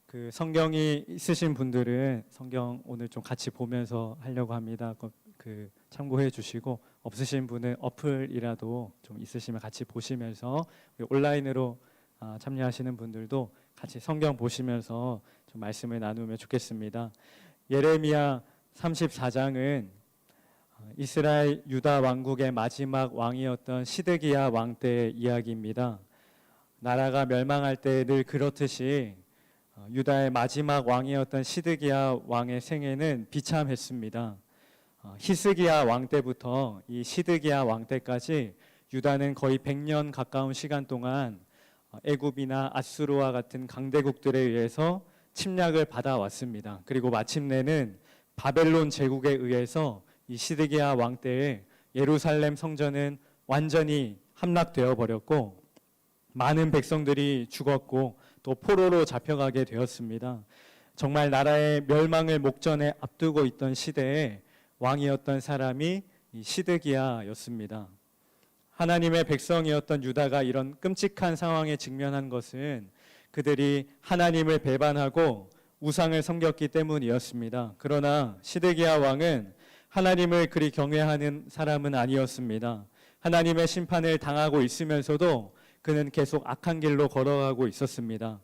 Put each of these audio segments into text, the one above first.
그 성경이 있으신 분들은 성경 오늘 좀 같이 보면서 하려고 합니다. 그 참고해 주시고 없으신 분은 어플이라도 좀 있으시면 같이 보시면서 온라인으로 참여하시는 분들도 같이 성경 보시면서 좀 말씀을 나누면 좋겠습니다. 예레미야 34장은 이스라엘 유다 왕국의 마지막 왕이었던 시드기야 왕 때의 이야기입니다. 나라가 멸망할 때 늘 그렇듯이 유다의 마지막 왕이었던 시드기야 왕의 생애는 비참했습니다. 히스기야 왕 때부터 이 시드기야 왕 때까지 유다는 거의 100년 가까운 시간 동안 애굽이나 아수르와 같은 강대국들에 의해서 침략을 받아왔습니다. 그리고 마침내는 바벨론 제국에 의해서 이 시드기야 왕 때에 예루살렘 성전은 완전히 함락되어 버렸고 많은 백성들이 죽었고 또 포로로 잡혀가게 되었습니다. 정말 나라의 멸망을 목전에 앞두고 있던 시대에 왕이었던 사람이 이 시드기야였습니다. 하나님의 백성이었던 유다가 이런 끔찍한 상황에 직면한 것은 그들이 하나님을 배반하고 우상을 섬겼기 때문이었습니다. 그러나 시드기야 왕은 하나님을 그리 경외하는 사람은 아니었습니다. 하나님의 심판을 당하고 있으면서도 그는 계속 악한 길로 걸어가고 있었습니다.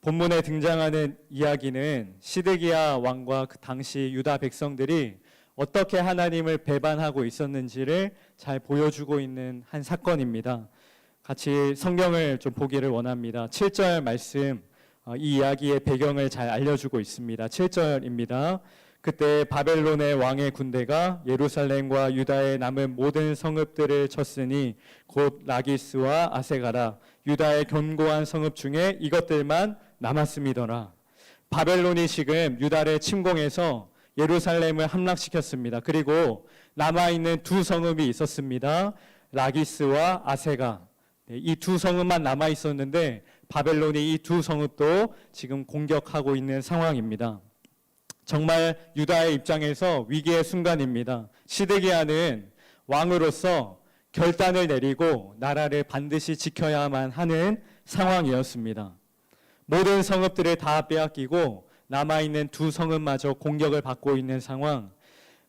본문에 등장하는 이야기는 시드기야 왕과 그 당시 유다 백성들이 어떻게 하나님을 배반하고 있었는지를 잘 보여주고 있는 한 사건입니다. 같이 성경을 좀 보기를 원합니다. 7절 말씀, 이 이야기의 배경을 잘 알려주고 있습니다. 7절입니다. 그때 바벨론의 왕의 군대가 예루살렘과 유다에 남은 모든 성읍들을 쳤으니 곧 라기스와 아세가라 유다의 견고한 성읍 중에 이것들만 남았음이더라. 바벨론이 지금 유다를 침공해서 예루살렘을 함락시켰습니다. 그리고 남아있는 두 성읍이 있었습니다. 라기스와 아세가. 이 두 성읍만 남아있었는데 바벨론이 이 두 성읍도 지금 공격하고 있는 상황입니다. 정말 유다의 입장에서 위기의 순간입니다. 시드기야는 왕으로서 결단을 내리고 나라를 반드시 지켜야만 하는 상황이었습니다. 모든 성읍들을 다 빼앗기고 남아있는 두 성읍마저 공격을 받고 있는 상황.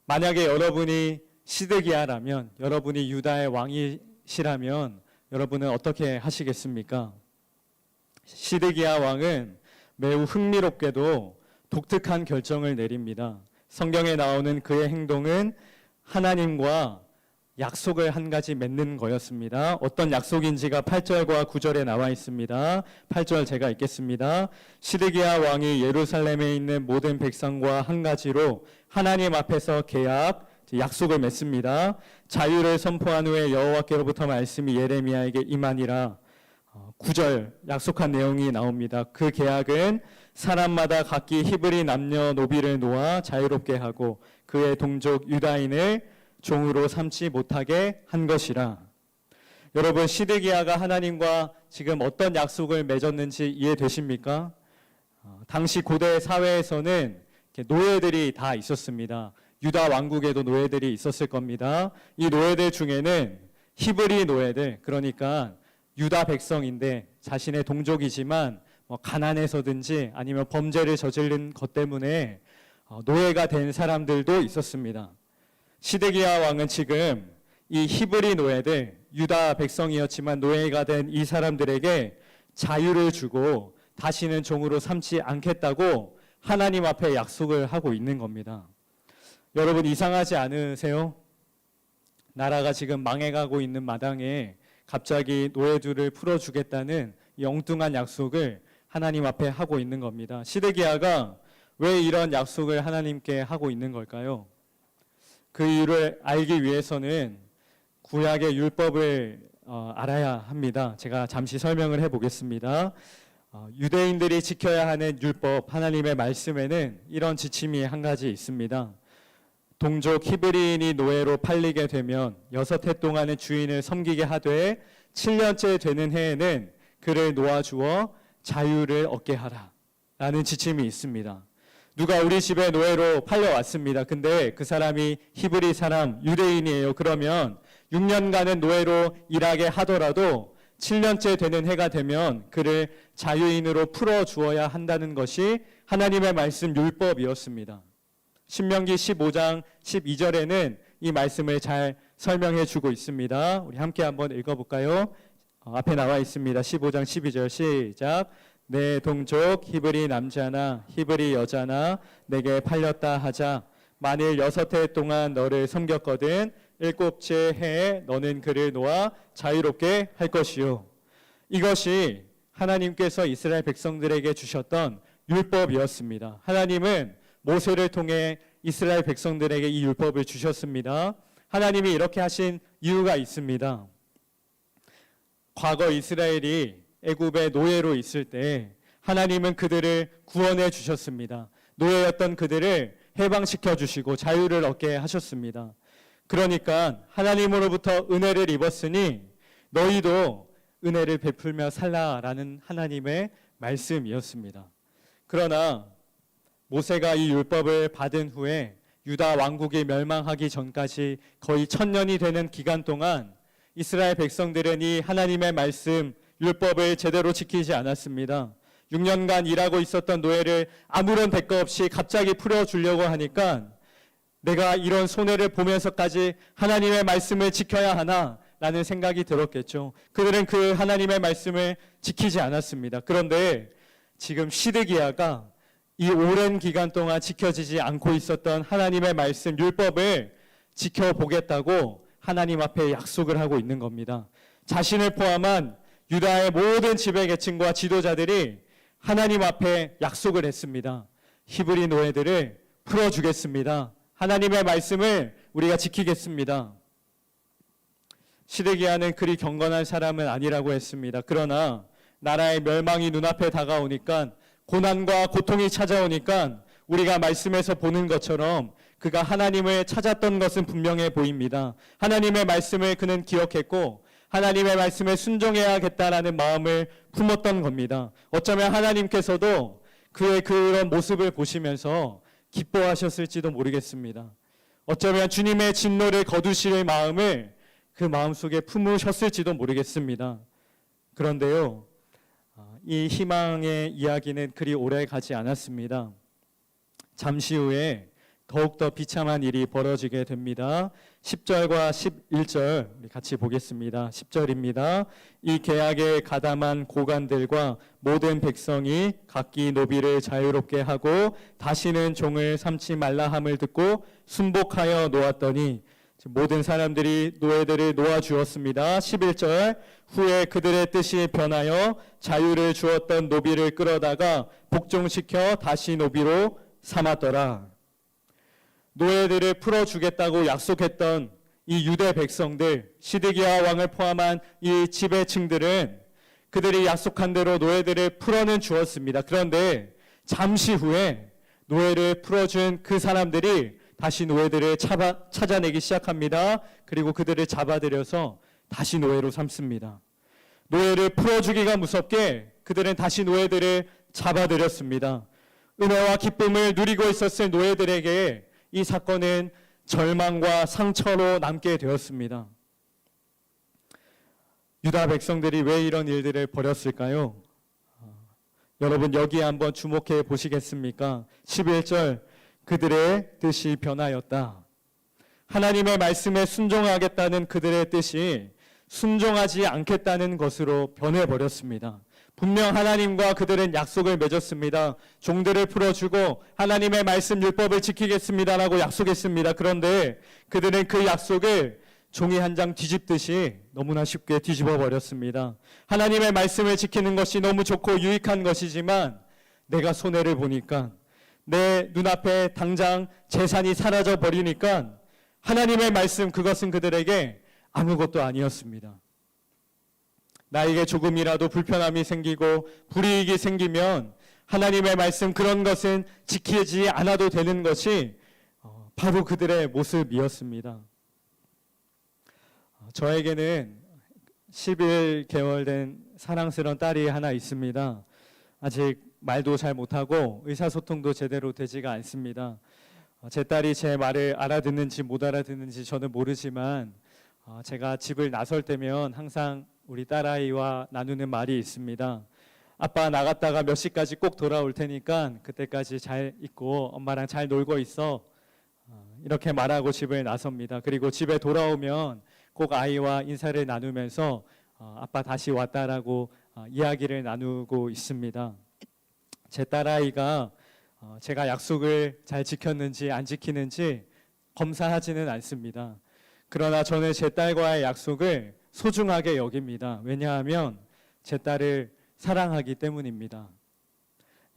만약에 여러분이 시드기야라면, 여러분이 유다의 왕이시라면 여러분은 어떻게 하시겠습니까? 시드기야 왕은 매우 흥미롭게도 독특한 결정을 내립니다. 성경에 나오는 그의 행동은 하나님과 약속을 한 가지 맺는 거였습니다. 어떤 약속인지가 8절과 9절에 나와 있습니다. 8절 제가 읽겠습니다. 시드기야 왕이 예루살렘에 있는 모든 백성과 한 가지로 하나님 앞에서 약속을 맺습니다. 자유를 선포한 후에 여호와께로부터 말씀이 예레미야에게 임하니라. 9절 약속한 내용이 나옵니다. 그 계약은 사람마다 각기 히브리 남녀노비를 놓아 자유롭게 하고 그의 동족 유다인을 종으로 삼지 못하게 한 것이라. 여러분, 시드기야가 하나님과 지금 어떤 약속을 맺었는지 이해되십니까? 당시 고대 사회에서는 노예들이 다 있었습니다. 유다 왕국에도 노예들이 있었을 겁니다. 이 노예들 중에는 히브리 노예들, 그러니까 유다 백성인데 자신의 동족이지만 가난해서든지 아니면 범죄를 저지른 것 때문에 노예가 된 사람들도 있었습니다. 시드기야 왕은 지금 이 히브리 노예들, 유다 백성이었지만 노예가 된 이 사람들에게 자유를 주고 다시는 종으로 삼지 않겠다고 하나님 앞에 약속을 하고 있는 겁니다. 여러분, 이상하지 않으세요? 나라가 지금 망해가고 있는 마당에 갑자기 노예들을 풀어주겠다는 이 엉뚱한 약속을 하나님 앞에 하고 있는 겁니다. 시드기야가 왜 이런 약속을 하나님께 하고 있는 걸까요? 그 이유를 알기 위해서는 구약의 율법을 알아야 합니다. 제가 잠시 설명을 해보겠습니다. 유대인들이 지켜야 하는 율법, 하나님의 말씀에는 이런 지침이 한 가지 있습니다. 동족 히브리인이 노예로 팔리게 되면 6해 동안은 주인을 섬기게 하되 7년째 되는 해에는 그를 놓아주어 자유를 얻게 하라 라는 지침이 있습니다. 누가 우리 집에 노예로 팔려왔습니다. 근데 그 사람이 히브리 사람, 유대인이에요. 그러면 6년간은 노예로 일하게 하더라도 7년째 되는 해가 되면 그를 자유인으로 풀어 주어야 한다는 것이 하나님의 말씀 율법이었습니다. 신명기 15장 12절에는 이 말씀을 잘 설명해 주고 있습니다. 우리 함께 한번 읽어볼까요? 앞에 나와 있습니다. 15장 12절 시작. 내 동족 히브리 남자나 히브리 여자나 내게 팔렸다 하자. 만일 6해 동안 너를 섬겼거든 7째 해에 너는 그를 놓아 자유롭게 할 것이요. 이것이 하나님께서 이스라엘 백성들에게 주셨던 율법이었습니다. 하나님은 모세를 통해 이스라엘 백성들에게 이 율법을 주셨습니다. 하나님이 이렇게 하신 이유가 있습니다. 과거 이스라엘이 애굽의 노예로 있을 때 하나님은 그들을 구원해 주셨습니다. 노예였던 그들을 해방시켜 주시고 자유를 얻게 하셨습니다. 그러니까 하나님으로부터 은혜를 입었으니 너희도 은혜를 베풀며 살라라는 하나님의 말씀이었습니다. 그러나 모세가 이 율법을 받은 후에 유다 왕국이 멸망하기 전까지 거의 1000년이 되는 기간 동안 이스라엘 백성들은 이 하나님의 말씀 율법을 제대로 지키지 않았습니다. 6년간 일하고 있었던 노예를 아무런 대가 없이 갑자기 풀어주려고 하니까 내가 이런 손해를 보면서까지 하나님의 말씀을 지켜야 하나 라는 생각이 들었겠죠. 그들은 그 하나님의 말씀을 지키지 않았습니다. 그런데 지금 시드기야가 이 오랜 기간 동안 지켜지지 않고 있었던 하나님의 말씀 율법을 지켜보겠다고 하나님 앞에 약속을 하고 있는 겁니다. 자신을 포함한 유다의 모든 지배계층과 지도자들이 하나님 앞에 약속을 했습니다. 히브리 노예들을 풀어주겠습니다. 하나님의 말씀을 우리가 지키겠습니다. 시드기야는 그리 경건한 사람은 아니라고 했습니다. 그러나 나라의 멸망이 눈앞에 다가오니까 고난과 고통이 찾아오니까 우리가 말씀에서 보는 것처럼 그가 하나님을 찾았던 것은 분명해 보입니다. 하나님의 말씀을 그는 기억했고 하나님의 말씀에 순종해야겠다라는 마음을 품었던 겁니다. 어쩌면 하나님께서도 그의 그런 모습을 보시면서 기뻐하셨을지도 모르겠습니다. 어쩌면 주님의 진노를 거두실 마음을 그 마음속에 품으셨을지도 모르겠습니다. 그런데요, 이 희망의 이야기는 그리 오래 가지 않았습니다. 잠시 후에 더욱더 비참한 일이 벌어지게 됩니다. 10절과 11절 우리 같이 보겠습니다. 10절입니다. 이 계약에 가담한 고관들과 모든 백성이 각기 노비를 자유롭게 하고 다시는 종을 삼지 말라 함을 듣고 순복하여 놓았더니 모든 사람들이 노예들을 놓아주었습니다. 11절 후에 그들의 뜻이 변하여 자유를 주었던 노비를 끌어다가 복종시켜 다시 노비로 삼았더라. 노예들을 풀어주겠다고 약속했던 이 유대 백성들, 시드기야 왕을 포함한 이 지배층들은 그들이 약속한 대로 노예들을 풀어는 주었습니다. 그런데 잠시 후에 노예를 풀어준 그 사람들이 다시 노예들을 찾아내기 시작합니다. 그리고 그들을 잡아들여서 다시 노예로 삼습니다. 노예를 풀어주기가 무섭게 그들은 다시 노예들을 잡아들였습니다. 은혜와 기쁨을 누리고 있었을 노예들에게 이 사건은 절망과 상처로 남게 되었습니다. 유다 백성들이 왜 이런 일들을 벌였을까요? 여러분 여기에 한번 주목해 보시겠습니까? 11절 그들의 뜻이 변하였다. 하나님의 말씀에 순종하겠다는 그들의 뜻이 순종하지 않겠다는 것으로 변해버렸습니다. 분명 하나님과 그들은 약속을 맺었습니다. 종들을 풀어주고 하나님의 말씀 율법을 지키겠습니다라고 약속했습니다. 그런데 그들은 그 약속을 종이 한 장 뒤집듯이 너무나 쉽게 뒤집어 버렸습니다. 하나님의 말씀을 지키는 것이 너무 좋고 유익한 것이지만 내가 손해를 보니까 내 눈앞에 당장 재산이 사라져 버리니까 하나님의 말씀 그것은 그들에게 아무것도 아니었습니다. 나에게 조금이라도 불편함이 생기고 불이익이 생기면 하나님의 말씀 그런 것은 지키지 않아도 되는 것이 바로 그들의 모습이었습니다. 저에게는 11개월 된 사랑스러운 딸이 하나 있습니다. 아직 말도 잘 못하고 의사소통도 제대로 되지가 않습니다. 제 딸이 제 말을 알아듣는지 못 알아듣는지 저는 모르지만 제가 집을 나설 때면 항상 우리 딸아이와 나누는 말이 있습니다. 아빠 나갔다가 몇 시까지 꼭 돌아올 테니까 그때까지 잘 있고 엄마랑 잘 놀고 있어. 이렇게 말하고 집을 나섭니다. 그리고 집에 돌아오면 꼭 아이와 인사를 나누면서 아빠 다시 왔다라고 이야기를 나누고 있습니다. 제 딸아이가 제가 약속을 잘 지켰는지 안 지키는지 검사하지는 않습니다. 그러나 저는 제 딸과의 약속을 소중하게 여깁니다. 왜냐하면 제 딸을 사랑하기 때문입니다.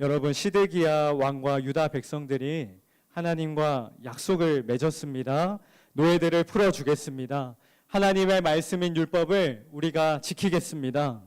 여러분, 시드기야 왕과 유다 백성들이 하나님과 약속을 맺었습니다. 노예들을 풀어주겠습니다. 하나님의 말씀인 율법을 우리가 지키겠습니다.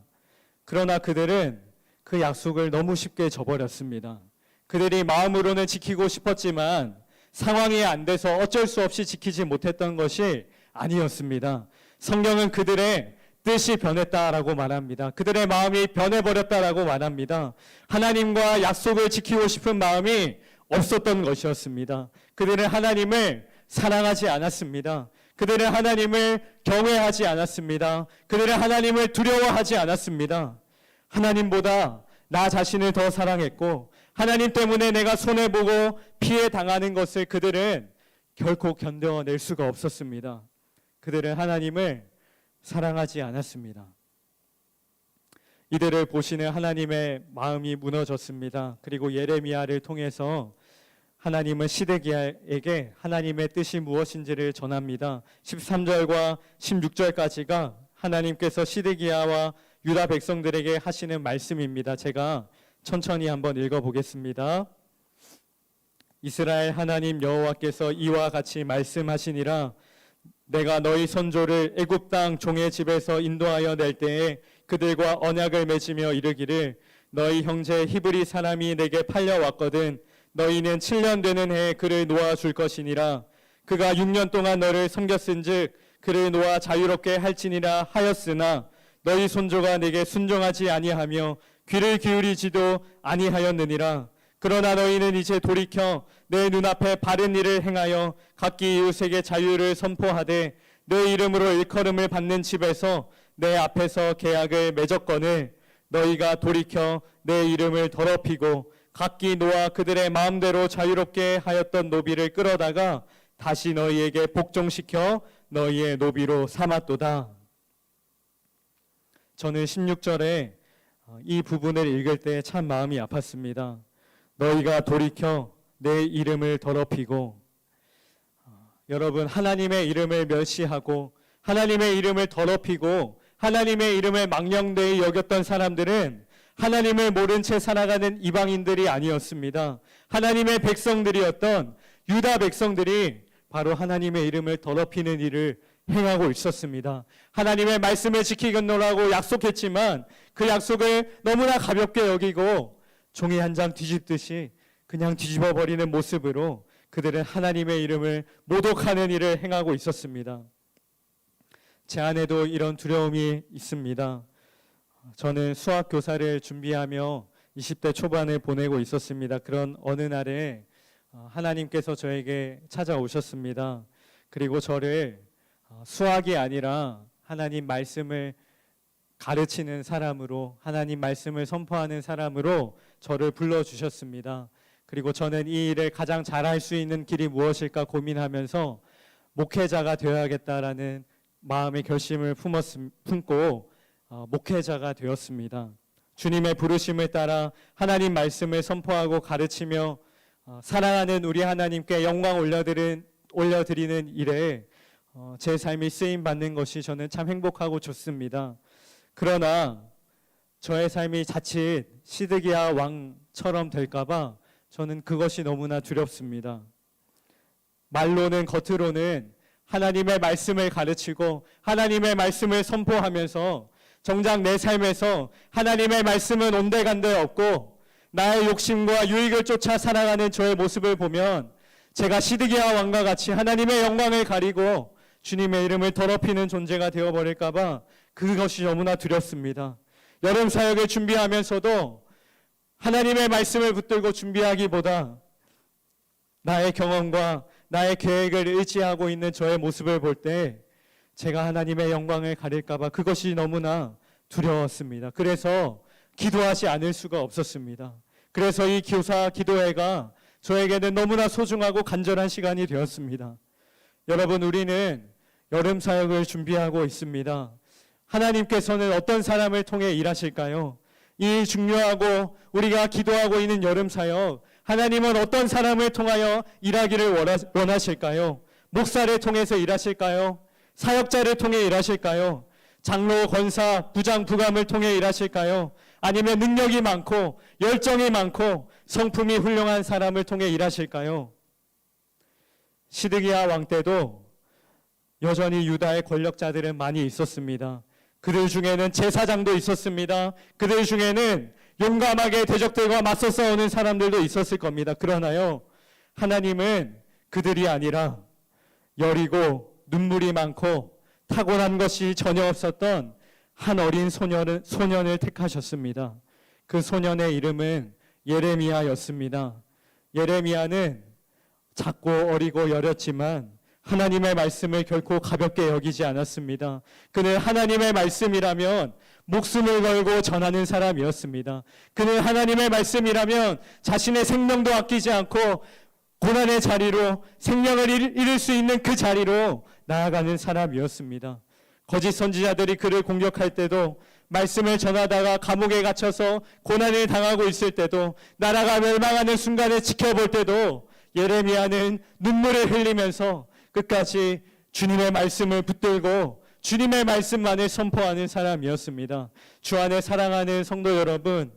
그러나 그들은 그 약속을 너무 쉽게 저버렸습니다. 그들이 마음으로는 지키고 싶었지만 상황이 안 돼서 어쩔 수 없이 지키지 못했던 것이 아니었습니다. 성경은 그들의 뜻이 변했다라고 말합니다. 그들의 마음이 변해버렸다라고 말합니다. 하나님과 약속을 지키고 싶은 마음이 없었던 것이었습니다. 그들은 하나님을 사랑하지 않았습니다. 그들은 하나님을 경외하지 않았습니다. 그들은 하나님을 두려워하지 않았습니다. 하나님보다 나 자신을 더 사랑했고 하나님 때문에 내가 손해보고 피해 당하는 것을 그들은 결코 견뎌낼 수가 없었습니다. 그들은 하나님을 사랑하지 않았습니다. 이들을 보시는 하나님의 마음이 무너졌습니다. 그리고 예레미야를 통해서 하나님은 시드기야에게 하나님의 뜻이 무엇인지를 전합니다. 13절과 16절까지가 하나님께서 시드기야와 유다 백성들에게 하시는 말씀입니다. 제가 천천히 한번 읽어보겠습니다. 이스라엘 하나님 여호와께서 이와 같이 말씀하시니라. 내가 너희 선조를 애굽 땅 종의 집에서 인도하여 낼 때에 그들과 언약을 맺으며 이르기를 너희 형제 히브리 사람이 내게 팔려왔거든 너희는 7년 되는 해에 그를 놓아줄 것이니라. 그가 6년 동안 너를 섬겼은즉 그를 놓아 자유롭게 할지니라 하였으나 너희 손조가 내게 순종하지 아니하며 귀를 기울이지도 아니하였느니라. 그러나 너희는 이제 돌이켜 내 눈앞에 바른 일을 행하여 각기 이웃에게 자유를 선포하되 내 이름으로 일컬음을 받는 집에서 내 앞에서 계약을 맺었거늘 너희가 돌이켜 내 이름을 더럽히고 각기 놓아 그들의 마음대로 자유롭게 하였던 노비를 끌어다가 다시 너희에게 복종시켜 너희의 노비로 삼았도다. 저는 16절에 이 부분을 읽을 때 참 마음이 아팠습니다. 너희가 돌이켜 내 이름을 더럽히고 여러분 하나님의 이름을 멸시하고 하나님의 이름을 더럽히고 하나님의 이름을 망령되이 여겼던 사람들은 하나님을 모른 채 살아가는 이방인들이 아니었습니다. 하나님의 백성들이었던 유다 백성들이 바로 하나님의 이름을 더럽히는 일을 행하고 있었습니다. 하나님의 말씀을 지키겠노라고 약속했지만 그 약속을 너무나 가볍게 여기고 종이 한 장 뒤집듯이 그냥 뒤집어버리는 모습으로 그들은 하나님의 이름을 모독하는 일을 행하고 있었습니다. 제 안에도 이런 두려움이 있습니다. 저는 수학 교사를 준비하며 20대 초반을 보내고 있었습니다. 그런 어느 날에 하나님께서 저에게 찾아오셨습니다. 그리고 저를 수학이 아니라 하나님 말씀을 가르치는 사람으로 하나님 말씀을 선포하는 사람으로 저를 불러주셨습니다. 그리고 저는 이 일을 가장 잘할 수 있는 길이 무엇일까 고민하면서 목회자가 되어야겠다라는 마음의 결심을 품고 목회자가 되었습니다. 주님의 부르심을 따라 하나님 말씀을 선포하고 가르치며 사랑하는 우리 하나님께 영광 올려드리는 일에 제 삶이 쓰임받는 것이 저는 참 행복하고 좋습니다. 그러나 저의 삶이 자칫 시드기야 왕처럼 될까봐 저는 그것이 너무나 두렵습니다. 말로는 겉으로는 하나님의 말씀을 가르치고 하나님의 말씀을 선포하면서 정작 내 삶에서 하나님의 말씀은 온데간데 없고 나의 욕심과 유익을 쫓아 살아가는 저의 모습을 보면 제가 시드기야 왕과 같이 하나님의 영광을 가리고 주님의 이름을 더럽히는 존재가 되어버릴까 봐 그것이 너무나 두렵습니다. 여름 사역을 준비하면서도 하나님의 말씀을 붙들고 준비하기보다 나의 경험과 나의 계획을 의지하고 있는 저의 모습을 볼 때 제가 하나님의 영광을 가릴까봐 그것이 너무나 두려웠습니다. 그래서 기도하지 않을 수가 없었습니다. 그래서 이 교사 기도회가 저에게는 너무나 소중하고 간절한 시간이 되었습니다. 여러분, 우리는 여름 사역을 준비하고 있습니다. 하나님께서는 어떤 사람을 통해 일하실까요? 이 중요하고 우리가 기도하고 있는 여름 사역, 하나님은 어떤 사람을 통하여 일하기를 원하실까요? 목사를 통해서 일하실까요? 사역자를 통해 일하실까요? 장로, 권사, 부장, 부감을 통해 일하실까요? 아니면 능력이 많고 열정이 많고 성품이 훌륭한 사람을 통해 일하실까요? 시드기야 왕 때도 여전히 유다의 권력자들은 많이 있었습니다. 그들 중에는 제사장도 있었습니다. 그들 중에는 용감하게 대적들과 맞서 싸우는 사람들도 있었을 겁니다. 그러나요, 하나님은 그들이 아니라 여리고 눈물이 많고 탁월한 것이 전혀 없었던 한 어린 소년을 택하셨습니다. 그 소년의 이름은 예레미야였습니다. 예레미야는 작고 어리고 여렸지만 하나님의 말씀을 결코 가볍게 여기지 않았습니다. 그는 하나님의 말씀이라면 목숨을 걸고 전하는 사람이었습니다. 그는 하나님의 말씀이라면 자신의 생명도 아끼지 않고 고난의 자리로 생명을 잃을 수 있는 그 자리로 나아가는 사람이었습니다. 거짓 선지자들이 그를 공격할 때도, 말씀을 전하다가 감옥에 갇혀서 고난을 당하고 있을 때도, 나라가 멸망하는 순간을 지켜볼 때도 예레미야는 눈물을 흘리면서 끝까지 주님의 말씀을 붙들고 주님의 말씀만을 선포하는 사람이었습니다. 주 안에 사랑하는 성도 여러분,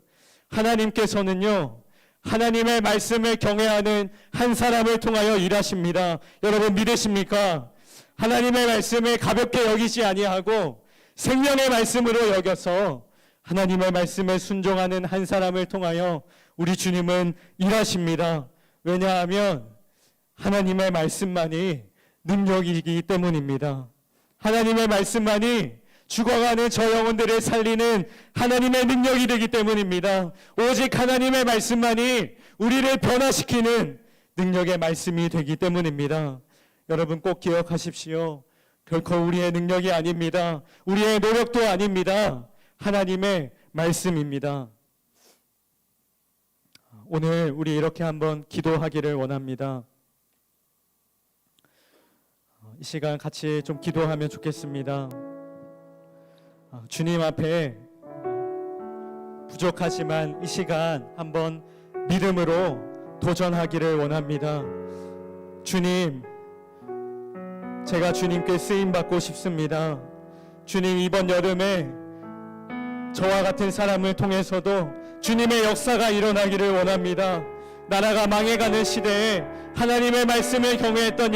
하나님께서는요, 하나님의 말씀을 경외하는 한 사람을 통하여 일하십니다. 여러분 믿으십니까? 하나님의 말씀을 가볍게 여기지 아니하고 생명의 말씀으로 여겨서 하나님의 말씀에 순종하는 한 사람을 통하여 우리 주님은 일하십니다. 왜냐하면 하나님의 말씀만이 능력이기 때문입니다. 하나님의 말씀만이 죽어가는 저 영혼들을 살리는 하나님의 능력이 되기 때문입니다. 오직 하나님의 말씀만이 우리를 변화시키는 능력의 말씀이 되기 때문입니다. 여러분 꼭 기억하십시오. 결코 우리의 능력이 아닙니다. 우리의 노력도 아닙니다. 하나님의 말씀입니다. 오늘 우리 이렇게 한번 기도하기를 원합니다. 이 시간 같이 좀 기도하면 좋겠습니다. 주님 앞에 부족하지만 이 시간 한번 믿음으로 도전하기를 원합니다. 주님, 제가 주님께 쓰임받고 싶습니다. 주님, 이번 여름에 저와 같은 사람을 통해서도 주님의 역사가 일어나기를 원합니다. 나라가 망해가는 시대에 하나님의 말씀을 경외했던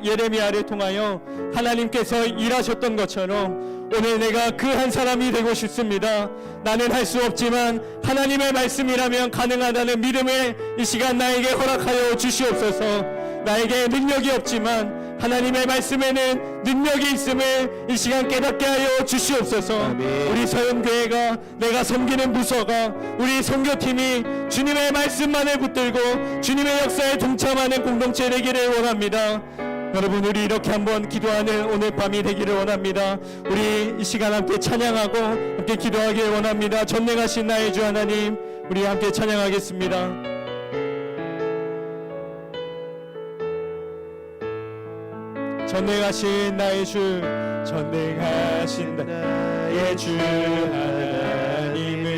예레미야를 통하여 하나님께서 일하셨던 것처럼 오늘 내가 그 한 사람이 되고 싶습니다. 나는 할 수 없지만 하나님의 말씀이라면 가능하다는 믿음을 이 시간 나에게 허락하여 주시옵소서. 나에게 능력이 없지만 하나님의 말씀에는 능력이 있음을 이 시간 깨닫게 하여 주시옵소서. 아멘. 우리 서연교회가, 내가 섬기는 부서가, 우리 선교팀이 주님의 말씀만을 붙들고 주님의 역사에 동참하는 공동체 되기를 원합니다. 여러분, 우리 이렇게 한번 기도하는 오늘 밤이 되기를 원합니다. 우리 이 시간 함께 찬양하고 함께 기도하길 원합니다. 전능하신 나의 주 하나님, 우리 함께 찬양하겠습니다. 전능하신 나의 주, 전능하신 나의 주 하나님을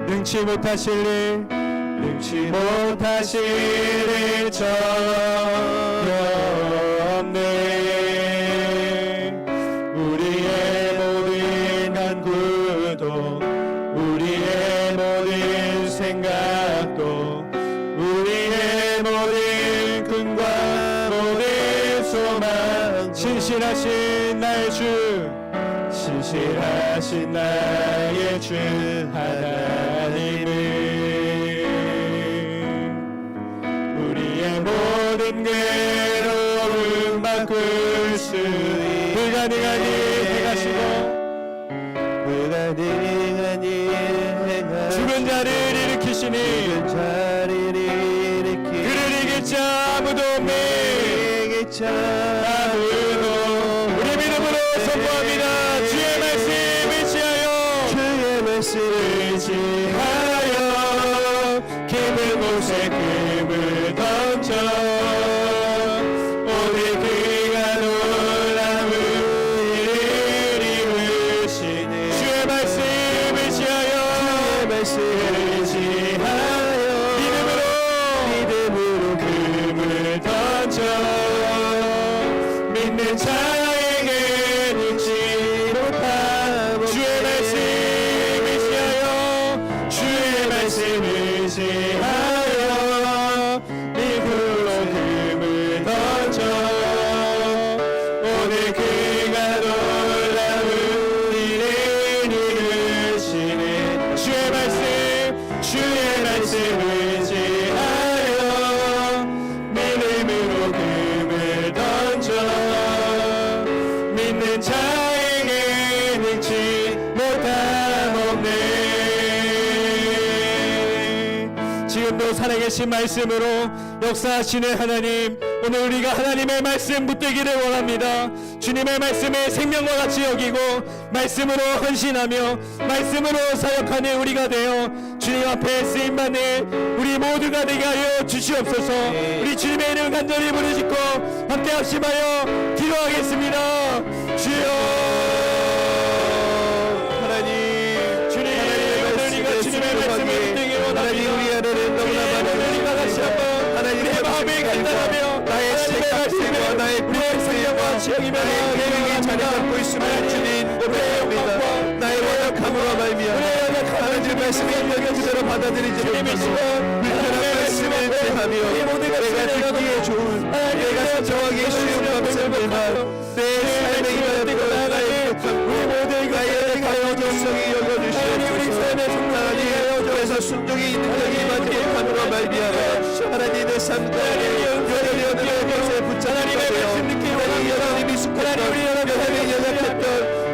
능치 못하실 일, 능치 못하실 일 전혀 없네. 우리의 모든 간구도, 우리의 모든 생각도, 우리의 모든 꿈과 모든 소망, 신실하신 나의 주, 신실하신 나의 주 하나님을 우리의 모든 괴로움 바꿀 수 불가능한 일 행하시고, 불가능한 일 행하시고, 죽은 자를 일으키시니 그를 이길 자 아무도 없네. 아무도 깊은 곳에 금을 던져 오늘 그가 놀라운 일을 이루시네. 주의 말씀을 지하여 믿음으로 금을 던져 믿는 자에게 늙지 못함. 주의 말씀을 지하여 주의 말씀을 지하여 믿음으로 금을 던져 오늘 그가 놀라운 일을 이루시네. 주의 말씀을 지하여 믿음으로 금을 던져 믿는 자에게 늙지 못함 없네. 지금도 살아계신 말씀으로 역사하시는 하나님, 오늘 우리가 하나님의 말씀 붙들기를 원합니다. 주님의 말씀을 생명과 같이 여기고 말씀으로 헌신하며 말씀으로 사역하는 우리가 되어 주님 앞에 쓰임받는 우리 모두가 되게 하여 주시옵소서. 우리 주님의 이름 간절히 부르짖고 함께 합심하여 기도하겠습니다. 주여 하나님, 주님의 말씀을 붙들기 원합니다. 우리 안에는 너무나 많은 우리가 같이 한번 하나님의 마음을 간단하며 나의 생각과 나의 불행과 지형이며 계획이 자리 잡고 있음을 주님 고백합니다. 나의 완악함으로 말미암아 하나님의 말씀이 여겨 그대로 받아들이지 못하고 불편한 말씀을 대하며 내가 듣기에 좋은 내가 정하기 쉬운 감사들만 내 삶에 임하였고 나의 우리 모두의 나의 가요적성이 여겨주시옵소서. 하나님께서 순종이 있는 여기 맞게 함으로 말미암아 하나님 내 삶과 여러분의 것에 붙잡히게 되어 여러분이 미숙했던 여러분이 연약했던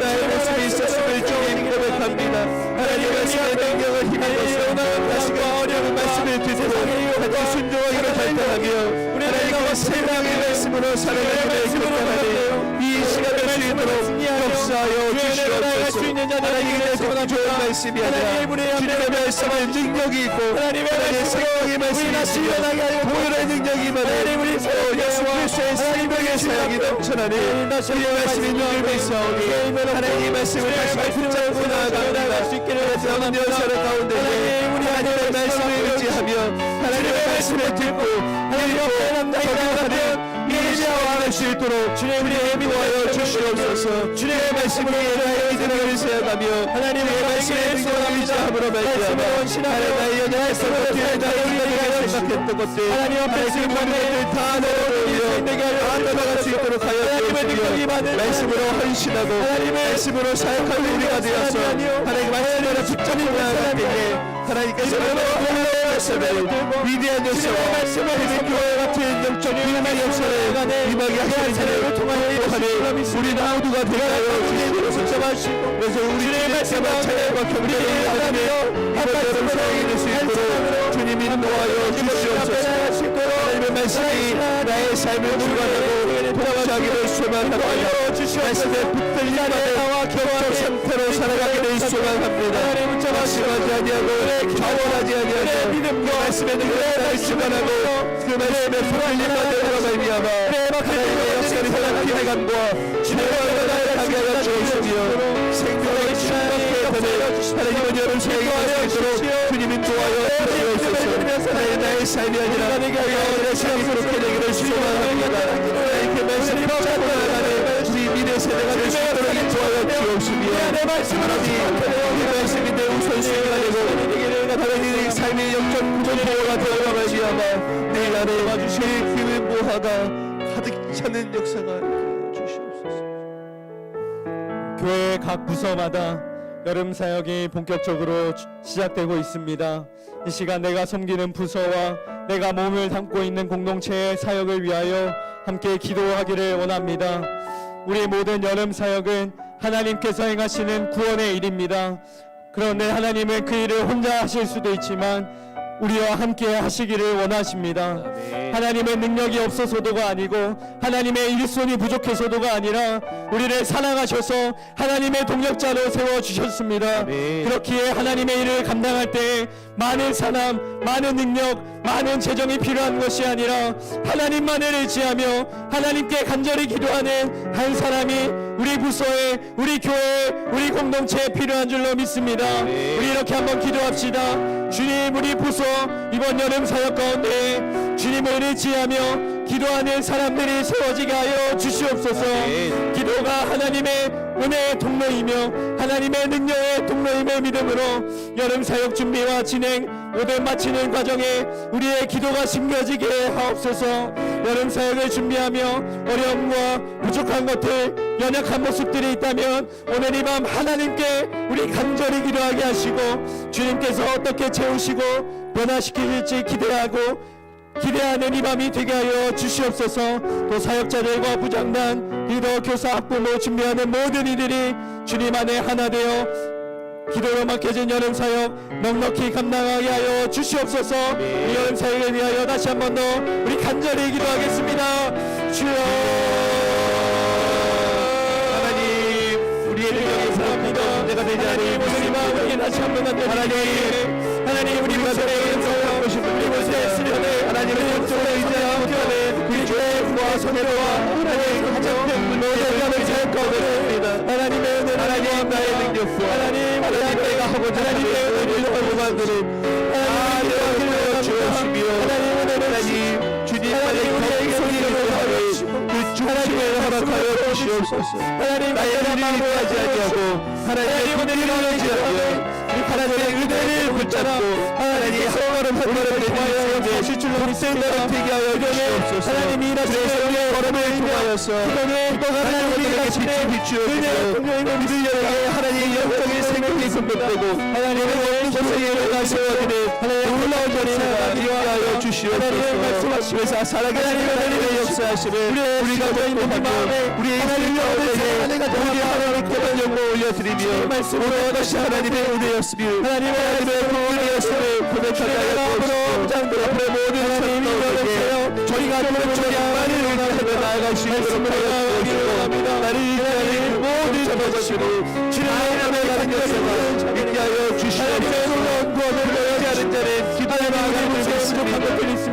나의 모습이 있었음을 주님 고백합니다. 하나님 말씀의 능력을 힘입어서 다시금 어려운 말씀을 듣고 같이 순종하기로 결단하며 하나님과 생명의 말씀으로 살아가기를 결단하니 이 시간을 수 있도록 역사하여 주시옵소서. 하나님의 좋은 말씀이 아니라 주님의 말씀은 능력이 있고 하나님의 생명의 말씀이 있으며 보혈의 능력이 많은 예수 그리스도의 생명의 사역이 넘쳐나니 이 말씀이 능력이 있사오니 하나님의 말씀을 다시 붙잡고 나아갑니다. 남은 연설의 가운데 하나님의 말씀을 의지하며 하나님의 말씀을 듣고 적용하는 이제와 할 수 있도록 주님의 힘이 와여 주시옵소서. 주님의 말씀을 나의 이들을 세워가며 하나님의 말씀에 능력을 의지함으로 말미암아 나의 연약했던 것들 나의 생각했던 것들 하나님 앞에 모든 것들 다 내려놓으며 다 떠나갈 수 있도록 하여 주시며 말씀으로 헌신하고 말씀으로 사역할 우리가 되어서 하나님의 말씀으로 붙잡고 나아갈 때에 하나님께서 위대한 역사와 교회 같은 영적 위험한 역사를 임하게 하시는 통하여 우리 모두가 되어요 주시옵소서. 그래서 우리의 말씀과 찬양과 경배를 하며 이번 사역이 될 수 있도록 주님이 인도하여 주시옵소서. 하나님의 말씀이 나의 삶을 주관하고 통치하기를 소망합니다. 말씀에 붙들린 나와 결혼 상태로 살아가게 될 소망합니다. 낙심하지 아니하고 좌원하지 아니하고 그 말씀에 능력을 주관하고 그 말씀에 붙들린 바대로 말미암아 하나님의 역사를 향한 기대감과 주님과 나를 하게 하여 주시며 생명의 주님께 되는 하나님은 여러분 세계가 되도록 주님이 도와여 주시옵소서. 나의 삶이 아니라 내 삶이 그렇게 되기를 소망합니다. 하나님께 말씀이 붙잡고 나가는 우리 미래 세대가 될 수 있도록 도와여 주옵시며 이 말씀이 내 우선순위가 되고 하나님의 삶의 영적 구원보호가 되어가 말미암아 내 안에 와주실 그 모하가 가득 차는 역사가 주시옵소서. 교회 각 부서마다 여름 사역이 본격적으로 시작되고 있습니다. 이 시간 내가 섬기는 부서와 내가 몸을 담고 있는 공동체의 사역을 위하여 함께 기도하기를 원합니다. 우리 모든 여름 사역은 하나님께서 행하시는 구원의 일입니다. 그런데 하나님은 그 일을 혼자 하실 수도 있지만 우리와 함께 하시기를 원하십니다. 아멘. 하나님의 능력이 없어서도가 아니고 하나님의 일손이 부족해서도가 아니라 우리를 사랑하셔서 하나님의 동력자로 세워주셨습니다. 아멘. 그렇기에 하나님의 일을 감당할 때 많은 사람, 많은 능력, 많은 재정이 필요한 것이 아니라 하나님만을 의지하며 하나님께 간절히 기도하는 한 사람이 우리 부서에, 우리 교회에, 우리 공동체에 필요한 줄로 믿습니다. 아멘. 우리 이렇게 한번 기도합시다. 주님, 우리 부서 이번 여름 사역 가운데 주님을 의지하며 기도하는 사람들이 세워지게 하여 주시옵소서. 아멘. 기도가 하나님의 은혜의 통로이며 하나님의 능력의 통로임을 믿음으로 여름 사역 준비와 진행 모든 마치는 과정에 우리의 기도가 심겨지게 하옵소서. 여름 사역을 준비하며 어려움과 부족한 것들, 연약한 모습들이 있다면 오늘 이 밤 하나님께 우리 간절히 기도하게 하시고 주님께서 어떻게 채우시고 변화시키실지 기대하는 이 밤이 되게 하여 주시옵소서. 또 사역자들과 부장단, 리더, 교사, 학부모 준비하는 모든 이들이 주님 안에 하나 되어 기도로 막혀진 여름 사역 넉넉히 감당하게 하여 주시옵소서. 이 여름 사역을 위하여 다시 한 번 더 우리 간절히 기도하겠습니다. 주여, 하나님, 우리의 능력이 사람보다 문제가 되지 하나님, 오늘 이 밤 우리에게 다시 한 번 간절히 하나님, 우리 모습의 은사와 우리 모습의 수련을 하나님의 영적으로 의지하여 못하는 우리 교회와 성회와 하나님 가정된 모든 여러분의 사역 가운데 하나님의 은혜를 하나님, 나의 능력과 하나님, 내가 하고자 하는 하나님의 은혜를 요구만들은 하나님의 주시며 하나님, 주님만의 거룩 소리를 하여 그 중심을 허락하여 주시옵소서. 하나님, 나의 일을 구하지 아니하고 하나님의 은혜를 의지하며 하나님의 은혜를 붙잡고 하나님의 성화를 하나님을 통하여 실줄로 믿습니다. 되게 하여 주시옵소서. 하나님이 일하시는 우리의 걸음을 통하여서 하나님의 빛을 비추어주며 믿으려고 하나님의 영적인 생명이 선포되고 하나님의 모든 곳에 일어나 세워지는 놀라운 전사가 되게 주시옵소서. 그래서 살아계신 하나님의 역사하심을 우리가 경험하며 우리의 인생 가운데 우리 하나님의 고단 영광 올려드리며 오늘 다시 하나님의 은혜였으며 하나님의 은혜였음을 고백하게 하여 주옵소서. 앞으로 모든 하나님이 일어나세요. 저희가 앞으로 저희 양만을 의지하며 나아갈 수 있도록 하여 주옵소서. 나를 위하여 모든 잡아주시고 주의 하나님의 가는 역사가 믿게 하여 주시옵소서. 의지하는 자는 기도의 마음을 부족한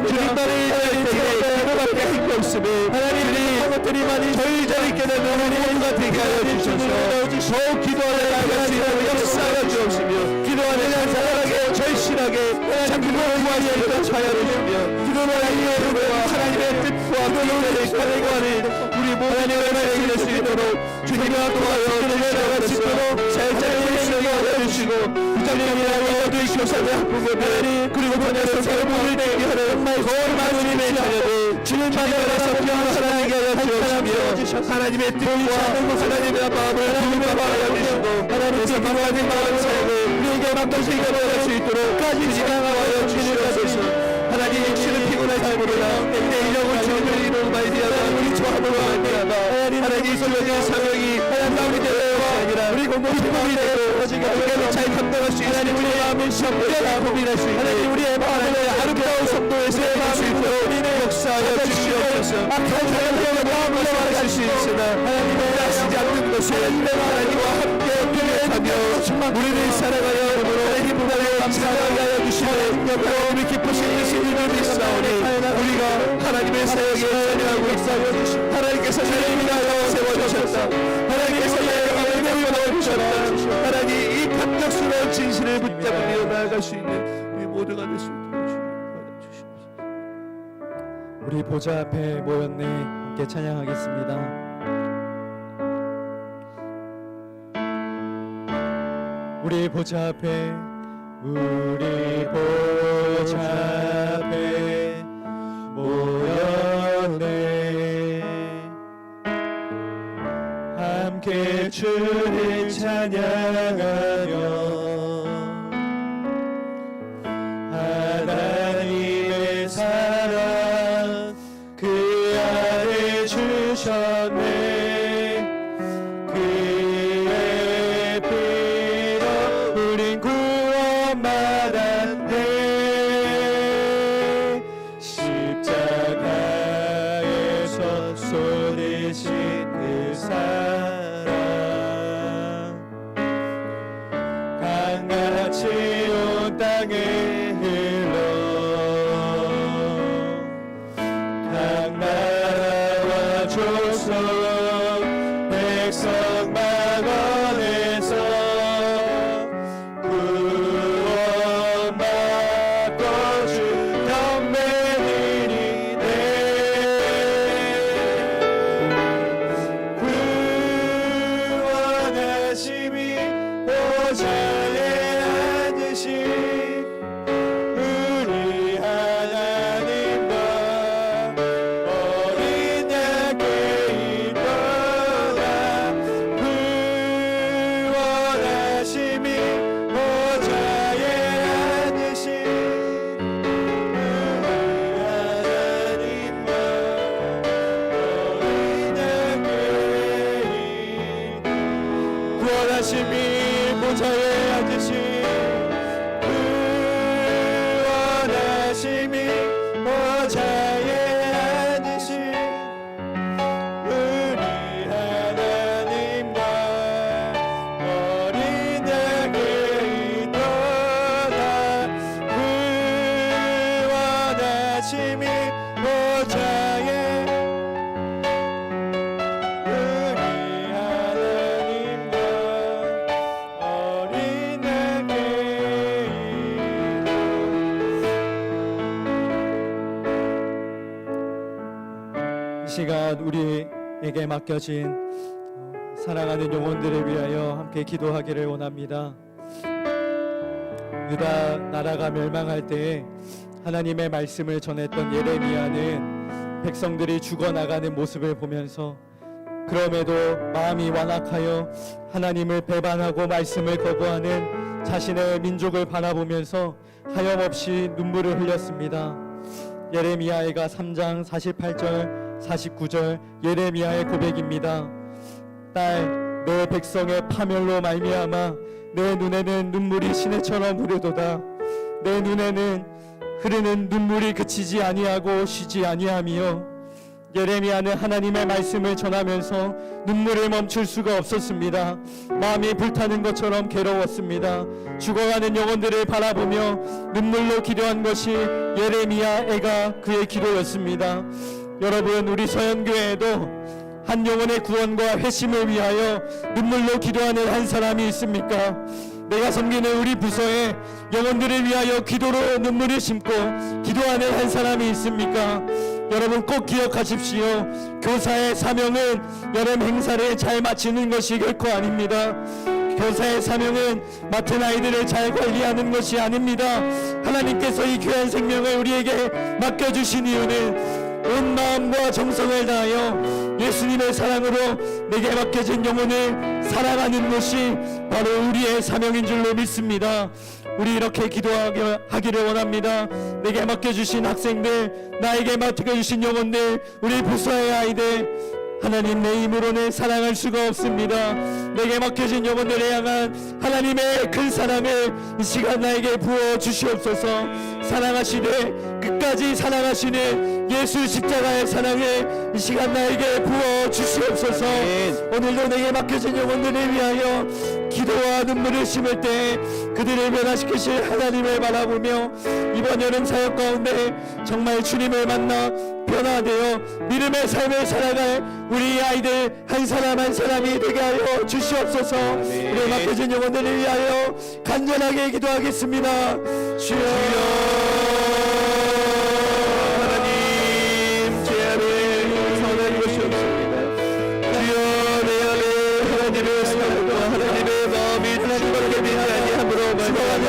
주님만을 의지하는 자에게 그거밖에 할 게 없음을 하나님이 것들이 많이 저희 자리 깨닫는 모두가 되게 하여 주셔서 더욱 기도하는 나아갈 수 있는 역사가 주옵시며 기도하는 자살하게 절실하게 자기를 구하여 인도하여 주시며 기도를 하여 하나님의 뜻과 기도를 가능하는 우리 모든 하나님을 될수 있도록 주님과 도와여 나아갈 수 있도록 살짝을 하여 주시고 부장님이라고 모든 교사들 학부모들 그리고 번역서 세부를 되게 하는 거울 마누님의 자녀들 주님만으로서 평안하게 하여 주시며 하나님의 뜻과 하나님의 마음을 하여 주시고 하나님께서 하나님 마음 사역을 우리에게 맡겨주시게 하여 수 있도록 까지 지나가여 주시옵소서. 하나님 육신을 피곤한 삶으로나 내 인력을 주님을 이루고 말미암아 우리 조합을 말미암아 하나님 소명의 사명이 하나님이 되는 것이 아니라 우리 공동체가 되고 우리가 잘 감당할 수 있는 하나님 우리의 마음을 쉽게 고민할 수 있는 하나님 우리의 마음을 아름다운 속도에서 해볼 수 있도록 우리는 역사하여 주시옵소서. 악한 사람들의 마음을 말할 수 있으나 하나님의 나시지 않는 것을 하나님과 함께 교회하며 우리를 사랑하여 하나님 보다를 감사하게 하여 주시며 우리 기쁘신 예수님을 믿사오니 우리가 하나님의 사역에 참여하고 있사오니 하나님께서 저희를 위하여 세워주셨다. 하나님께서 저희를 넣어주셨다. 하나님 이 감격스러운 진실을 붙잡으며 나아갈 수 있는 우리 모두가 될 수 있도록 주님 도와주시옵소서. 우리 보좌 앞에 모였네. 함께 찬양하겠습니다. 우리 보좌 앞에 우리 보좌 앞에 모였네. 함께 주를 찬양하며 하나님의 사랑 그 안에 주셨네. 그의 피로 우린 구원 받았네. 원하심이 보좌에 앉으신 우리 하나님과 어린 양의 인도다 그 원하심이 보좌에 우리 하나님과 어린 양의 이 시간 우리에게 맡겨진 사랑하는 영혼들을 위하여 함께 기도하기를 원합니다. 유다 나라가 멸망할 때에 하나님의 말씀을 전했던 예레미야는 백성들이 죽어나가는 모습을 보면서 그럼에도 마음이 완악하여 하나님을 배반하고 말씀을 거부하는 자신의 민족을 바라보면서 하염없이 눈물을 흘렸습니다. 예레미야가 3장 48절 49절 예레미야의 고백입니다. 딸, 내 백성의 파멸로 말미암아 내 눈에는 눈물이 시내처럼 흐르도다. 내 눈에는 흐르는 눈물이 그치지 아니하고 쉬지 아니하며. 예레미야는 하나님의 말씀을 전하면서 눈물을 멈출 수가 없었습니다. 마음이 불타는 것처럼 괴로웠습니다. 죽어가는 영혼들을 바라보며 눈물로 기도한 것이 예레미야 애가 그의 기도였습니다. 여러분, 우리 서연교회에도 한 영혼의 구원과 회심을 위하여 눈물로 기도하는 한 사람이 있습니까? 내가 섬기는 우리 부서에 영혼들을 위하여 기도로 눈물을 심고 기도하는 한 사람이 있습니까? 여러분 꼭 기억하십시오. 교사의 사명은 여름 행사를 잘 마치는 것이 결코 아닙니다. 교사의 사명은 맡은 아이들을 잘 관리하는 것이 아닙니다. 하나님께서 이 귀한 생명을 우리에게 맡겨주신 이유는 온 마음과 정성을 다하여 예수님의 사랑으로 내게 맡겨진 영혼을 사랑하는 것이 바로 우리의 사명인 줄로 믿습니다. 우리 이렇게 기도하기를 원합니다. 내게 맡겨주신 학생들, 나에게 맡겨주신 영혼들, 우리 부서의 아이들, 하나님 내 힘으로는 사랑할 수가 없습니다. 내게 맡겨진 영혼들에 향한 하나님의 큰 사랑을 이 시간 나에게 부어 주시옵소서. 사랑하시되 끝까지 사랑하시는 예수 십자가의 사랑을 이 시간 나에게 부어 주시옵소서. 오늘도 내게 맡겨진 영혼들을 위하여 기도와 눈물을 심을 때 그들을 변화시키실 하나님을 바라보며 이번 여름 사역 가운데 정말 주님을 만나 변화되어 믿음의 삶을 살아갈 우리 아이들 한 사람 한 사람이 되게 하여 주시옵소서. 우리 맡겨진 영혼들을 위하여 간절하게 기도하겠습니다. 주여, 하나님 제 안에 선한 것이 없습니다. 주여, 내 안에 하나님의 사랑과 하나님의 마음이 주님밖에 되지 아니함으로 말미암아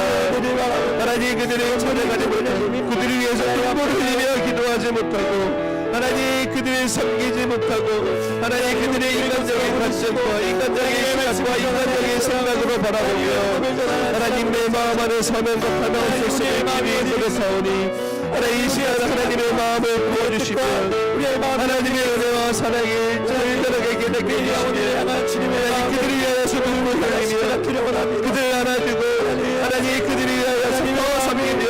하나님 그들의 찾아가지 못하고 그들을 위해서 눈물을 흘리며 기도하지 못하고 하나님 그들을 섬기지 못하고 하나님 그들의 인간적인 관점과 인간적인 생각과 인간적인 생각으로 바라보며 하나님 내 마음 안에 서면 못하며 없었음을 기도에 들어사오니 하나님 이 시간 하나님의 마음을 부어주시며 하나님의 은혜와 사랑이 저희들에게 깨닫게 해주시며 하나님 그들을 위하여서 눈물 흘리며 그들을 안아주고 하나님 그들을 위하여서 더 섬기며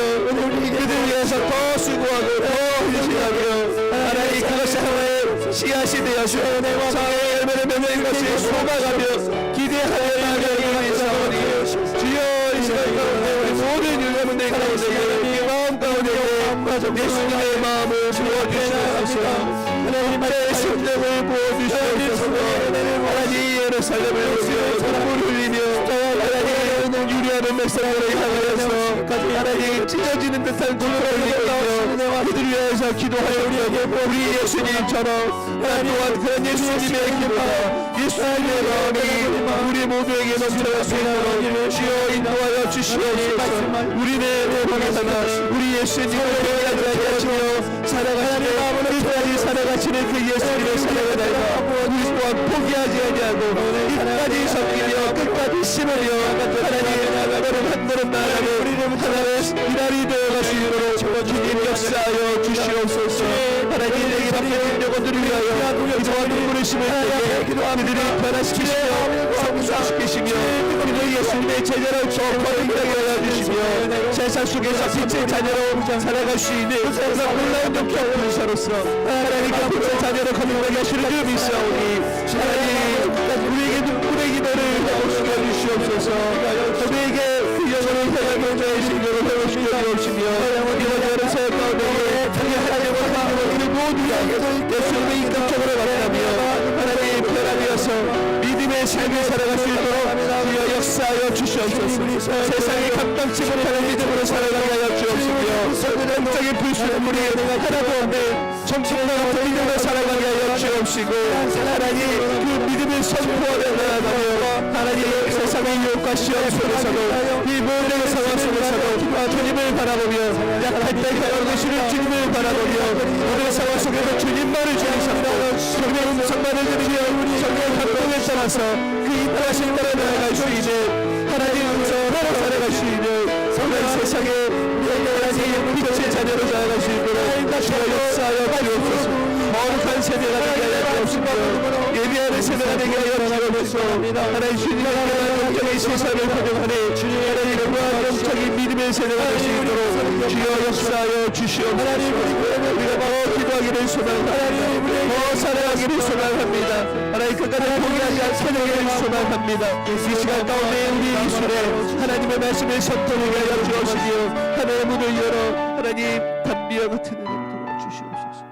그들을 위해서 더 수고하고 더 헌신하며 하나님 그것이 하나의 씨앗이 되어 주의 성의 열매를 맺는 것이 소망하며 기대하여 나가기 사오니 주여 이 시간 가운데 우리 모든 여러분들 가운데 이 마음 가운데 예수님의 마음을 부어주시옵소서. 하나님의 심정을 부어주시옵소서. 하나님 예루살렘을 보며 눈물 흘리며 하나님 유리하는 백성들을 향하여서 하나님 찢어지는 듯한 눈물을 흘리며 그들을 위해서 기도하여 우리 예수님처럼 또한 그런 예수님의 기도가 예수님의 마음이 우리 모두에게 넘쳐날 수 있도록 주여 인도하여 주시옵소서. 우리의 내방에다가 우리 예수님을 배워나게 하시며 살아가시는 끝까지 살아가시는 그 예수님의 사랑을 알고 우리 또한 포기하지 아니하고 끝까지 섬기며 끝까지 심으며 하나님 나가는 한 걸음 나아가며 하나님의 이날이 되어가시도록 주님 역사하여 주시옵소서. 하나님 내게 맡겨진 영혼들을 위하여 기도와 눈물을 심을 때에 그들이 변화시키시며 성수시키시며 그들 예수님의 제자를 저 거룩하게 주시며 세상 속에서 빛의 자녀로 살아갈 수 있는 그런 놀라운 역경 군사로서 하나님 그 빛의 자녀로 거듭나게 하시는 줄 믿사오니 하나님 우리에게 눈물의 기도를 회복시켜 주시옵소서 우리에게 그 영혼을 향하게 자의 신경을 회복시켜 주옵시며 이번 여름 사역 가운데 하나님과 우리 모두에게 예수님의 인격적으로 만나며 하나님 변화되어서 믿음의 삶을 살아갈 수 있도록 주여 역사하여 주시옵소서 세상이 감당치 못하는 믿음으로 살아가게 하여 주옵시며 영적인 불순물이 하나도 없는 정신과 같은 믿음으로 살아가게 하여 주옵시고 하나님 그 믿음을 선포하며 나아가며 하나님 세상의 유혹과 시험 속에서도 이 모든 상황 속에서도 주님을 바라보며 약할 때 가려주시는 주님을 바라보며 모든 상황 속에서 주님만을 주님 삼고 주님의 음성만을 들으며 정말 감동에 따라서 그 인도하신 따라 나아갈 수 있는 하나님 음성으로 살아갈 수 있는 하나님 세상에 하나님 빛의 자녀로 나아갈 수 있도록 주여 역사하여 주옵소서 거룩한 세대가 되게 하여 주옵시며 예비하는 세대가 되게 하여 주옵소서 하나님 주님의 영적인 세상을 포용하는 하나님 영광 영적인 믿음의 세대가 될 수 있도록 주여 역사하여 주시옵소서 우리가 더 기도하기를 소망합니다 더 사랑하기를 소망합니다 하나님 끝까지 포기하지 않기를 소망합니다 이 시간 가운데 우리 입술에 하나님의 말씀을 선포하게 하여 주옵시며 하나님의 문을 열어 하나님 담비와 같은 은혜를 주시옵소서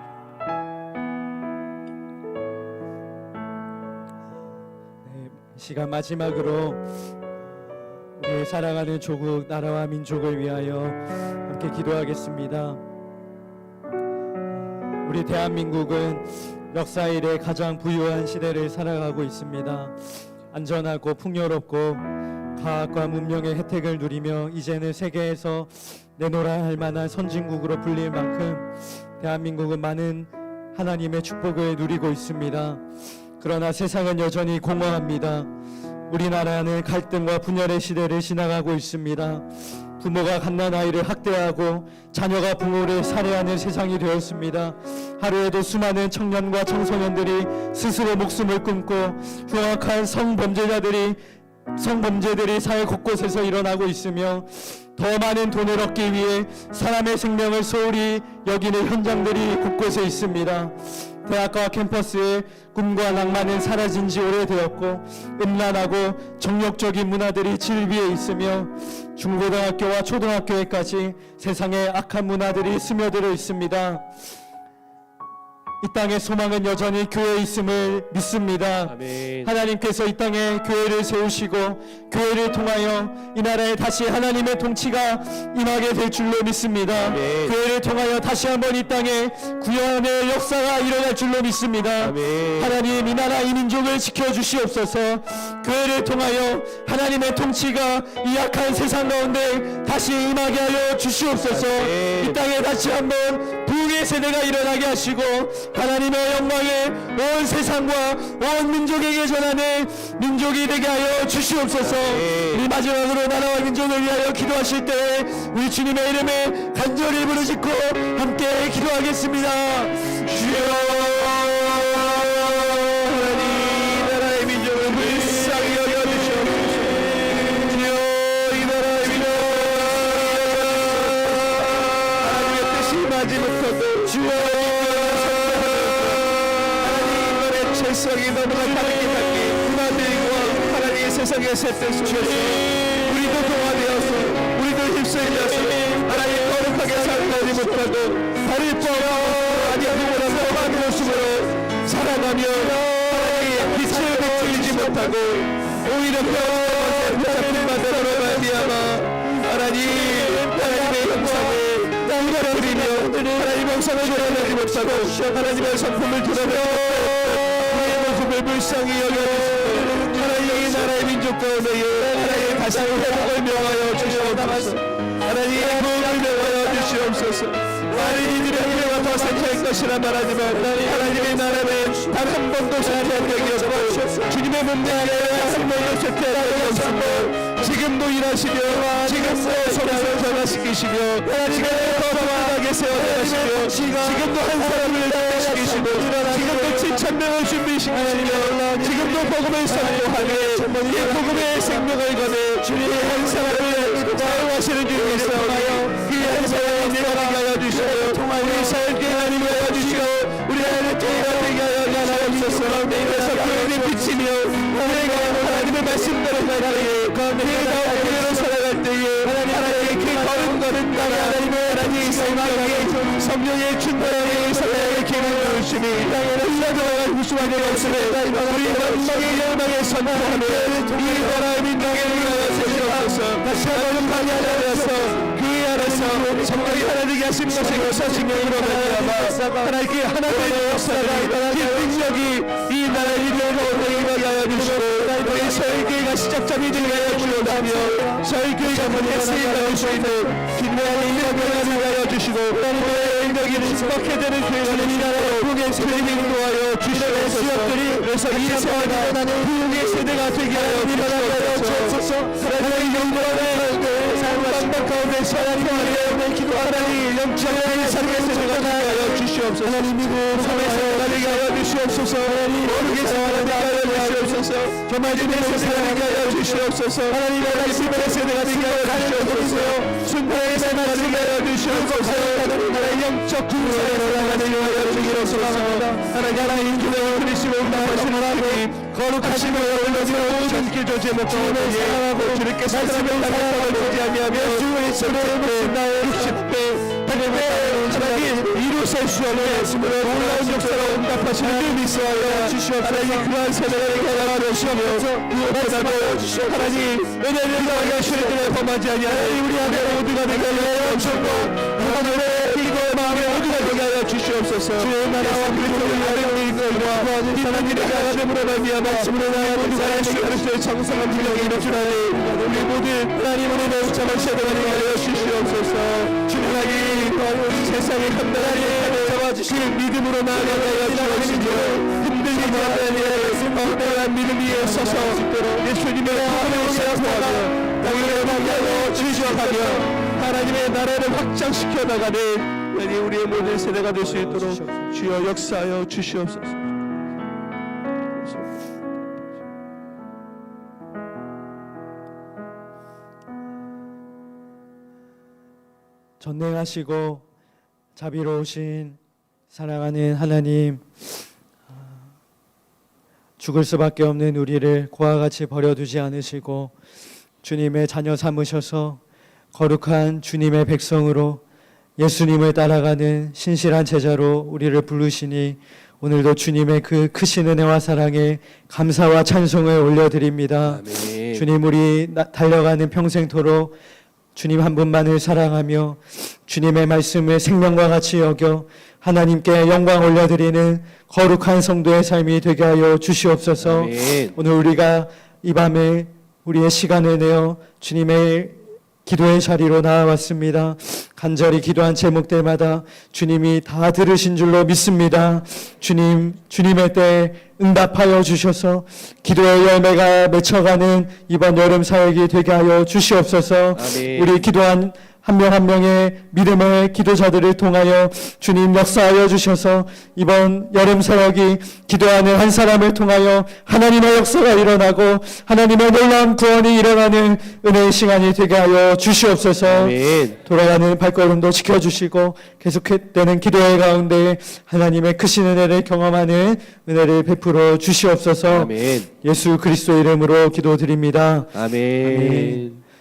네, 시간 마지막으로 우리 사랑하는 조국 나라와 민족을 위하여 함께 기도하겠습니다. 우리 대한민국은 역사 이래 가장 부유한 시대를 살아가고 있습니다. 안전하고 풍요롭고 과학과 문명의 혜택을 누리며 이제는 세계에서 내놓아야 할 만한 선진국으로 불릴 만큼 대한민국은 많은 하나님의 축복을 누리고 있습니다. 그러나 세상은 여전히 공허합니다. 우리나라는 갈등과 분열의 시대를 지나가고 있습니다. 부모가 갓난아이를 학대하고 자녀가 부모를 살해하는 세상이 되었습니다. 하루에도 수많은 청년과 청소년들이 스스로 목숨을 끊고 흉악한 성범죄들이 사회 곳곳에서 일어나고 있으며 더 많은 돈을 얻기 위해 사람의 생명을 소홀히 여기는 현장들이 곳곳에 있습니다. 대학가 캠퍼스에 꿈과 낭만은 사라진 지 오래되었고 음란하고 정욕적인 문화들이 질비해 있으며 중고등학교와 초등학교에까지 세상에 악한 문화들이 스며들어 있습니다. 이 땅의 소망은 여전히 교회에 있음을 믿습니다. 아멘. 하나님께서 이 땅에 교회를 세우시고 교회를 통하여 이 나라에 다시 하나님의 통치가 임하게 될 줄로 믿습니다. 아멘. 교회를 통하여 다시 한번 이 땅에 구원의 역사가 일어날 줄로 믿습니다. 아멘. 하나님 이 나라 이 민족을 지켜주시옵소서. 교회를 통하여 하나님의 통치가 이 악한 세상 가운데 다시 임하게 하여 주시옵소서. 아멘. 이 땅에 다시 한번 부흥의 세대가 일어나게 하시고 하나님의 영광을 온 세상과 온 민족에게 전하는 민족이 되게 하여 주시옵소서. 우리 마지막으로 나라와 민족을 위하여 기도하실 때 우리 주님의 이름에 간절히 부르짖고 함께 기도하겠습니다. 주여 하나님 나라의 민족을 불쌍히 여겨주시옵소서. 주여 이 나라의 민족을 하나님의 뜻이 임하지 못하고 주여 하나님의 죄성이 너무나 다르게 달린 문화들과 하나님의 세상의 셋들 속에서 우리도 동화되어서 우리도 휩쓸려서 하나님 거룩하게 살지 못하고 다를 바 아니하고 험한 모습으로 살아가며 하나님의 빛을 비추지 못하고 오히려 평화에 붙잡힌 바대로 말미암아 하나님의 형상을 우러뜨리며 하나님의 형상을 드러내지 못하고 하나님의 성품을 드러내지 우리의 모습을 불쌍히 여겨주시고 하나님 이 나라의 민족 가운데 하나님 다시 회복을 명하여 주시옵소서. 하나님 부흥을 명하여 주시옵소서. 많은 이들의 은혜가 더 생기할 것이라 말하지만 하나님의 나라는 단 한 번도 쇠퇴한 적이 없고 주님의 문제에 한 번도 쇠퇴한 적이 없으며 지금도 일하시며 지금도 소망을 전화시키시며 지금도 건강하게 세워나가시며 지금도 한 사람을 시키시고 지금도 7,000명을 준비시키시며 지금도 복음을 선포하며 이 복음의 생명을 거네 주님의 한 사람을 사용하시는 주님께서 귀한 사역을 되게 하여 주시고 우리 사역에 하나님 하여 주시고 우리 하나님의 통일가 되게 하여 주옵소서. 그래서 교회를 비치며 우리가 하나님의 말씀대로 살아갈 때에 그대로 살아갈 때에 하나님의 그 걸음 땅에 하나님의 성령의 충만함에 살아갈 기회를 주시니 흘러들어갈 무수한 영광을 우리 원망의 열망에 선포하며 이 나라의 민족에 위하여 세우소서. 다시 한번 강야하여서 그에 안에서 정말 하나님께 하신 것이 역사증명으로 말미암아 하나님께 하나님의 역사가 이 능력이 이 나라의 민족을 오게 하여 주시고 우리 서울교회가 시작점이 되게 하여 주옵다며 서울교회가 먼저 쓰임받을 수 있는 빛나는 인명을 하여 주시고 우리의 인격이 축복해 되는 교회가 이 나라의 부흥의 세대를 인도하여 주시옵소서. 그래서 이 세대가 부흥의 세대가 되게 하여 주옵소서. 하나님의 영광을 삶 가운데서 하나님의 기도하나님 영적인 삶의 세대가 되게 하여 주시옵소서. 하나님의 삶에서 나게 하여 주시옵소서. 모르겠어 하나님 하여 주시옵소서. 정말 주님의 세대가 하여 주시옵소서. 하나님의 말씀의 세대가 되게 하여 주시옵소서. 순간의 삶을 되게 하여 주시옵소서. 하나님 영적 구원을 하여 주시옵소서. 하나님 기도를 드리시고 나하시는 하나님 거룩하시며 올려지는 모든 기도 제목과 사랑하고 주님께 말씀을 나가고 되지 아니하며 주의 손에 나의 60배 하나님 이루실 수 없는 말씀으로 놀라운 역사로 응답하시는 늘 있어야 주시옵소서. 하나님 그러한 세대를 하여 주시옵소서. 무엇보다도 하나님 은혜를 더하여 주님들의 범하지 아니하여 우리 안에 모두가 되게 하여 주시옵소서. 하나님의 이거의 마음에 모두가 되게 하여 주시옵소서. 주의 나라와 그리스도의 아름다운 이거와 하나님의 가르침으로 말미암아 말씀으로 나의 모두가 그리스도의 정성한 분량이 이루어지나니 우리 모두 하나님의 매우 참을 세대를 하여 주시옵소서. 주님이 세상에 감당하니 잡아주신 믿음으로 나아가여 주시며 흔들리지 않는 억울한 믿음 위에 서서 예수님의 마음을 세워하며 땅을 만나여 주시옵하며 하나님의 나라를 확장시켜 나가는 우리의 모든 세대가 될 수 있도록 주여 역사하여 주시옵소서. 전능하시고 자비로우신 사랑하는 하나님, 죽을 수밖에 없는 우리를 고와 같이 버려두지 않으시고 주님의 자녀 삼으셔서 거룩한 주님의 백성으로 예수님을 따라가는 신실한 제자로 우리를 부르시니 오늘도 주님의 그 크신 은혜와 사랑에 감사와 찬송을 올려드립니다. 아멘. 주님, 우리 달려가는 평생토록 주님 한 분만을 사랑하며 주님의 말씀을 생명과 같이 여겨 하나님께 영광 올려드리는 거룩한 성도의 삶이 되게 하여 주시옵소서. 아멘. 오늘 우리가 이 밤에 우리의 시간을 내어 주님의 기도의 자리로 나와왔습니다. 간절히 기도한 제목들마다 주님이 다 들으신 줄로 믿습니다. 주님의 때에 응답하여 주셔서 기도의 열매가 맺혀가는 이번 여름 사역이 되게 하여 주시옵소서. 아멘. 우리 기도한 한 명 한 명의 믿음의 기도자들을 통하여 주님 역사하여 주셔서 이번 여름 사역이 기도하는 한 사람을 통하여 하나님의 역사가 일어나고 하나님의 놀라운 구원이 일어나는 은혜의 시간이 되게 하여 주시옵소서. 아멘. 돌아가는 발걸음도 지켜주시고 계속되는 기도의 가운데 하나님의 크신 은혜를 경험하는 은혜를 베풀어 주시옵소서. 아멘. 예수 그리스도 이름으로 기도드립니다. 아멘.